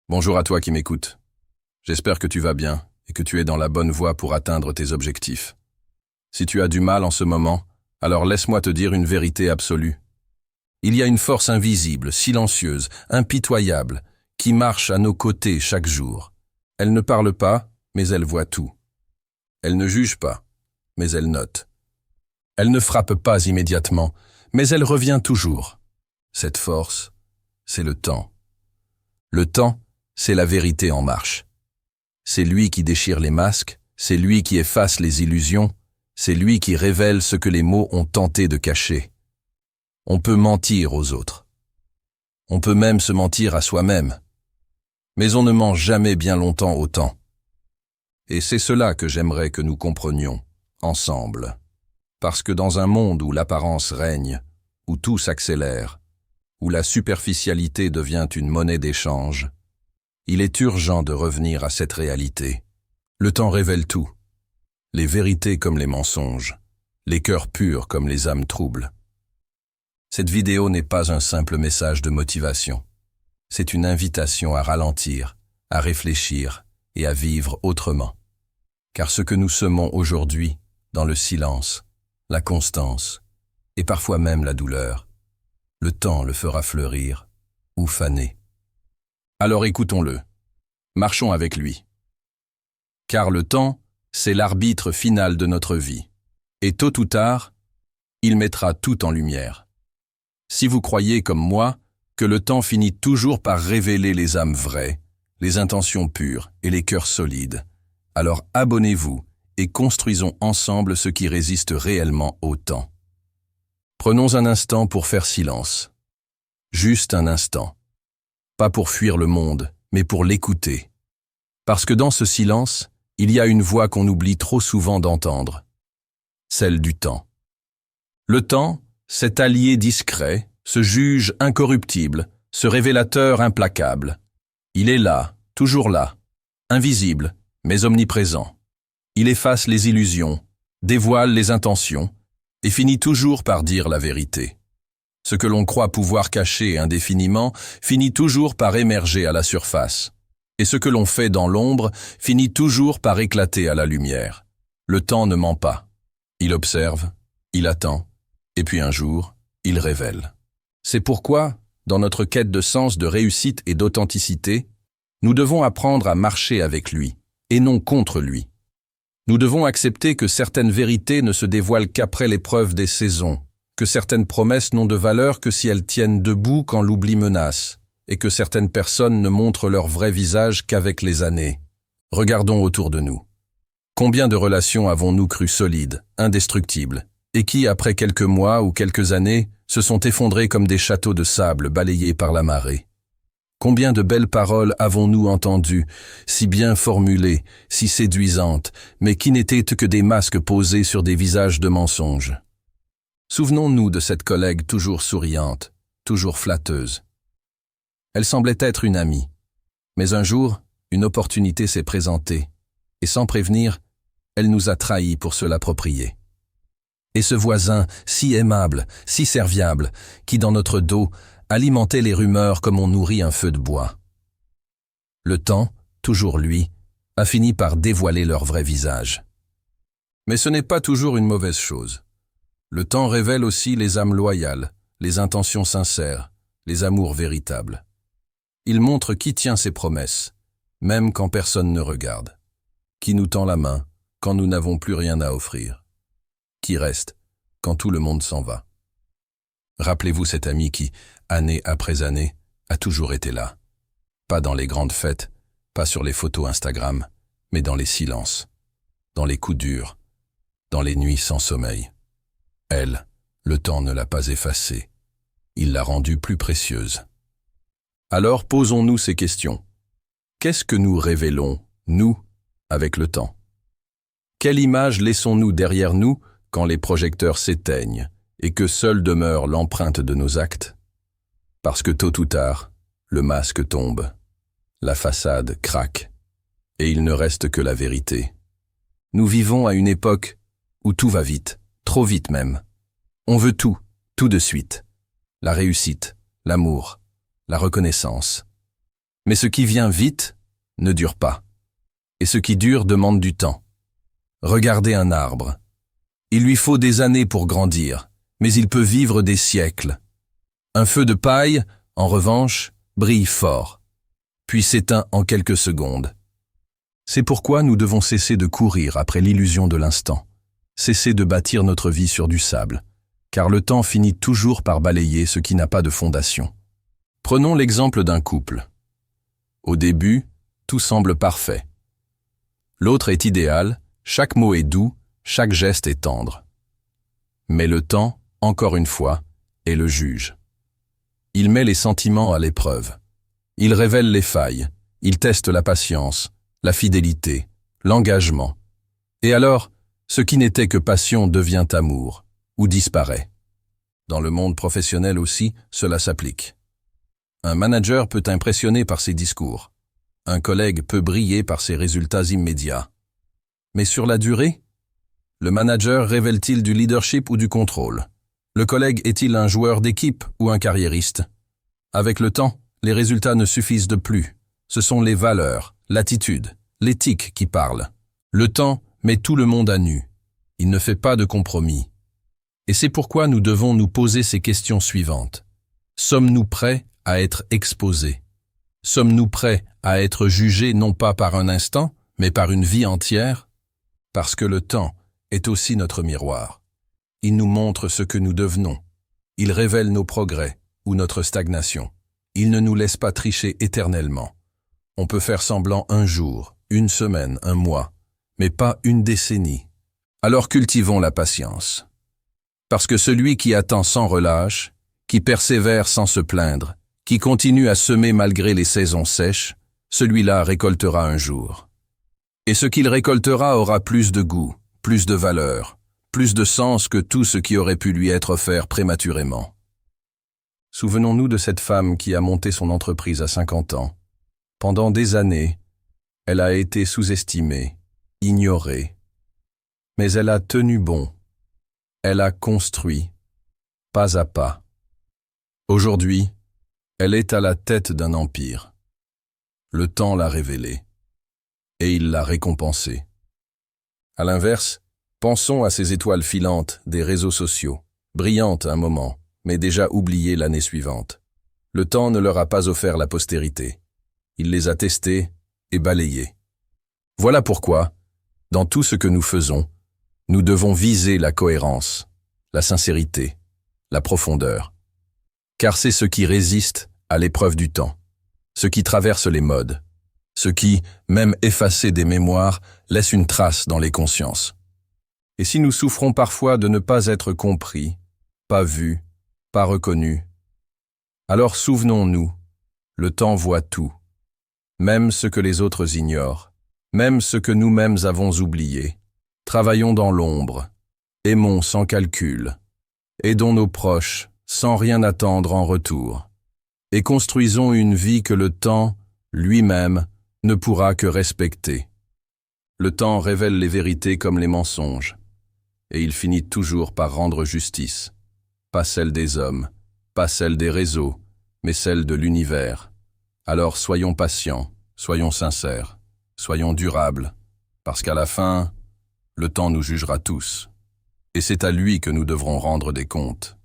Bonjour à toi qui m'écoutes. J'espère que tu vas bien et que tu es dans la bonne voie pour atteindre tes objectifs. Si tu as du mal en ce moment, alors laisse-moi te dire une vérité absolue. Il y a une force invisible, silencieuse, impitoyable, qui marche à nos côtés chaque jour. Elle ne parle pas, mais elle voit tout. Elle ne juge pas, mais elle note. Elle ne frappe pas immédiatement, mais elle revient toujours. Cette force, c'est le temps. Le temps, c'est la vérité en marche. C'est lui qui déchire les masques, c'est lui qui efface les illusions, c'est lui qui révèle ce que les mots ont tenté de cacher. On peut mentir aux autres. On peut même se mentir à soi-même. Mais on ne ment jamais bien longtemps au temps. Et c'est cela que j'aimerais que nous comprenions, ensemble. Parce que dans un monde où l'apparence règne, où tout s'accélère, où la superficialité devient une monnaie d'échange, il est urgent de revenir à cette réalité. Le temps révèle tout. Les vérités comme les mensonges, les cœurs purs comme les âmes troubles. Cette vidéo n'est pas un simple message de motivation. C'est une invitation à ralentir, à réfléchir et à vivre autrement. Car ce que nous semons aujourd'hui, dans le silence, la constance et parfois même la douleur, le temps le fera fleurir ou faner. Alors écoutons-le, marchons avec lui. Car le temps, c'est l'arbitre final de notre vie. Et tôt ou tard, il mettra tout en lumière. Si vous croyez comme moi que le temps finit toujours par révéler les âmes vraies, les intentions pures et les cœurs solides, alors abonnez-vous et construisons ensemble ce qui résiste réellement au temps. Prenons un instant pour faire silence. Juste un instant. Pas pour fuir le monde, mais pour l'écouter. Parce que dans ce silence, il y a une voix qu'on oublie trop souvent d'entendre. Celle du temps. Le temps, cet allié discret, ce juge incorruptible, ce révélateur implacable. Il est là, toujours là, invisible, mais omniprésent. Il efface les illusions, dévoile les intentions, et finit toujours par dire la vérité. Ce que l'on croit pouvoir cacher indéfiniment finit toujours par émerger à la surface. Et ce que l'on fait dans l'ombre finit toujours par éclater à la lumière. Le temps ne ment pas. Il observe, il attend, et puis un jour, il révèle. C'est pourquoi, dans notre quête de sens, de réussite et d'authenticité, nous devons apprendre à marcher avec lui, et non contre lui. Nous devons accepter que certaines vérités ne se dévoilent qu'après l'épreuve des saisons, que certaines promesses n'ont de valeur que si elles tiennent debout quand l'oubli menace, et que certaines personnes ne montrent leur vrai visage qu'avec les années. Regardons autour de nous. Combien de relations avons-nous crues solides, indestructibles, et qui, après quelques mois ou quelques années, se sont effondrées comme des châteaux de sable balayés par la marée? Combien de belles paroles avons-nous entendues, si bien formulées, si séduisantes, mais qui n'étaient que des masques posés sur des visages de mensonges? Souvenons-nous de cette collègue toujours souriante, toujours flatteuse. Elle semblait être une amie. Mais un jour, une opportunité s'est présentée, et sans prévenir, elle nous a trahis pour se l'approprier. Et ce voisin, si aimable, si serviable, qui dans notre dos alimentait les rumeurs comme on nourrit un feu de bois. Le temps, toujours lui, a fini par dévoiler leur vrai visage. Mais ce n'est pas toujours une mauvaise chose. Le temps révèle aussi les âmes loyales, les intentions sincères, les amours véritables. Il montre qui tient ses promesses, même quand personne ne regarde. Qui nous tend la main quand nous n'avons plus rien à offrir. Qui reste quand tout le monde s'en va. Rappelez-vous cet ami qui, année après année, a toujours été là. Pas dans les grandes fêtes, pas sur les photos Instagram, mais dans les silences, dans les coups durs, dans les nuits sans sommeil. Elle, le temps ne l'a pas effacée. Il l'a rendue plus précieuse. Alors posons-nous ces questions. Qu'est-ce que nous révélons, nous, avec le temps? Quelle image laissons-nous derrière nous quand les projecteurs s'éteignent et que seule demeure l'empreinte de nos actes? Parce que tôt ou tard, le masque tombe, la façade craque, et il ne reste que la vérité. Nous vivons à une époque où tout va vite, trop vite même. On veut tout de suite. La réussite, l'amour, la reconnaissance. Mais ce qui vient vite ne dure pas. Et ce qui dure demande du temps. Regardez un arbre. Il lui faut des années pour grandir, mais il peut vivre des siècles. Un feu de paille, en revanche, brille fort, puis s'éteint en quelques secondes. C'est pourquoi nous devons cesser de courir après l'illusion de l'instant, cesser de bâtir notre vie sur du sable, car le temps finit toujours par balayer ce qui n'a pas de fondation. Prenons l'exemple d'un couple. Au début, tout semble parfait. L'autre est idéal, chaque mot est doux, chaque geste est tendre. Mais le temps, encore une fois, est le juge. Il met les sentiments à l'épreuve. Il révèle les failles, il teste la patience, la fidélité, l'engagement. Et alors, ce qui n'était que passion devient amour, ou disparaît. Dans le monde professionnel aussi, cela s'applique. Un manager peut impressionner par ses discours. Un collègue peut briller par ses résultats immédiats. Mais sur la durée, le manager révèle-t-il du leadership ou du contrôle? Le collègue est-il un joueur d'équipe ou un carriériste? Avec le temps, les résultats ne suffisent de plus. Ce sont les valeurs, l'attitude, l'éthique qui parlent. Le temps met tout le monde à nu. Il ne fait pas de compromis. Et c'est pourquoi nous devons nous poser ces questions suivantes. Sommes-nous prêts à être exposés? Sommes-nous prêts à être jugés non pas par un instant, mais par une vie entière? Parce que le temps est aussi notre miroir. Il nous montre ce que nous devenons. Il révèle nos progrès ou notre stagnation. Il ne nous laisse pas tricher éternellement. On peut faire semblant un jour, une semaine, un mois, mais pas une décennie. Alors cultivons la patience. Parce que celui qui attend sans relâche, qui persévère sans se plaindre, qui continue à semer malgré les saisons sèches, celui-là récoltera un jour. Et ce qu'il récoltera aura plus de goût, plus de valeur, plus de sens que tout ce qui aurait pu lui être offert prématurément. Souvenons-nous de cette femme qui a monté son entreprise à 50 ans. Pendant des années, elle a été sous-estimée, ignorée. Mais elle a tenu bon. Elle a construit, pas à pas. Aujourd'hui, elle est à la tête d'un empire. Le temps l'a révélée, et il l'a récompensée. À l'inverse, pensons à ces étoiles filantes des réseaux sociaux, brillantes un moment, mais déjà oubliées l'année suivante. Le temps ne leur a pas offert la postérité. Il les a testées et balayées. Voilà pourquoi, dans tout ce que nous faisons, nous devons viser la cohérence, la sincérité, la profondeur. Car c'est ce qui résiste à l'épreuve du temps, ce qui traverse les modes, ce qui, même effacé des mémoires, laisse une trace dans les consciences. Et si nous souffrons parfois de ne pas être compris, pas vus, pas reconnus, alors souvenons-nous, le temps voit tout, même ce que les autres ignorent, même ce que nous-mêmes avons oublié. Travaillons dans l'ombre, aimons sans calcul, aidons nos proches sans rien attendre en retour, et construisons une vie que le temps, lui-même, ne pourra que respecter. Le temps révèle les vérités comme les mensonges, et il finit toujours par rendre justice, pas celle des hommes, pas celle des réseaux, mais celle de l'univers. Alors soyons patients, soyons sincères, soyons durables, parce qu'à la fin, le temps nous jugera tous, et c'est à lui que nous devrons rendre des comptes.